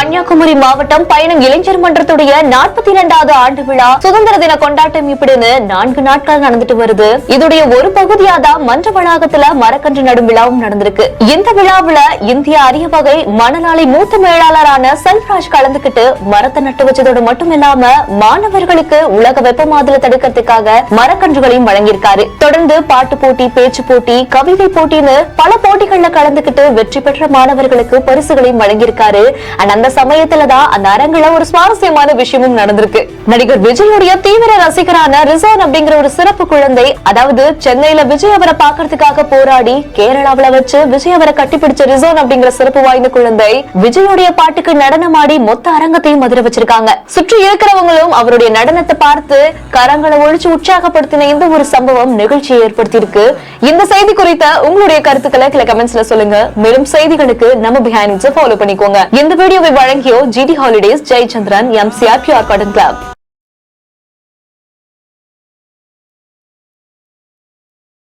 கன்னியாகுமரி மாவட்டம் பயணம் இளைஞர் மன்றத்துடைய 42வது ஆண்டு விழா சுதந்திர தின கொண்டாட்டம் இப்படின்னு 4 நாட்கள் நடந்துட்டு வருது. இதோடைய ஒரு பகுதியா தான் மன்ற வளாகத்துல மரக்கன்று நடும் விழாவும் நடந்திருக்கு. இந்த விழாவுல இந்திய அரிய வகை மணலாளி மூத்த மேலாளரான செல்வராஜ் கலந்துகிட்டு மரத்தை நட்டு வச்சதோடு மட்டும் இல்லாம மாணவர்களுக்கு உலக வெப்பமாதலை தடுக்கிறதுக்காக மரக்கன்றுகளையும் வழங்கியிருக்காரு. தொடர்ந்து பாட்டு போட்டி, பேச்சு போட்டி, கவிதை போட்டின்னு பல போட்டிகள்ல கலந்துகிட்டு வெற்றி பெற்ற மாணவர்களுக்கு பரிசுகளையும் வழங்கியிருக்காரு. அந்த சமயத்துலதான் அந்த அரங்குல ஒரு சுவாரஸ்யமான விஷயமும் நடந்திருக்கு. நடிகர் விஜயுடைய தீவிர ரசிகரான ரிசான் அப்படிங்கிற ஒரு சிறப்பு குழந்தை, அதாவது சென்னையில விஜய் அவரை பாக்குறதுக்காக போராடி கேரளாவில வச்சு விஜய் அவரை கட்டிப்பிடிச்ச ரிசான் அப்படிங்கிற சிறப்பு வாய்ந்த குழந்தை விஜயுடைய பாட்டுக்கு நடனமாடி மொத்த அரங்கத்தையும் அதிர வச்சிருக்காங்க. சுற்றி இருக்கிறவங்களும் அவருடைய நடனத்தை பார்த்து கரங்களை ஒழிச்சு உற்சாகப்படுத்தின இந்த ஒரு சம்பவம் நிகழ்ச்சியை ஏற்படுத்தியிருக்கு. இந்த செய்தி குறித்த உங்களுடைய கருத்துக்களை கமெண்ட்ஸ்ல சொல்லுங்க. மேலும் செய்திகளுக்கு நம்ம பிஹைண்ட் ஃபாலோ பண்ணிக்கோங்க. இந்த வீடியோவை வழங்கியோ GD holidays, Jayachandran, MCR, PR Cotton Club.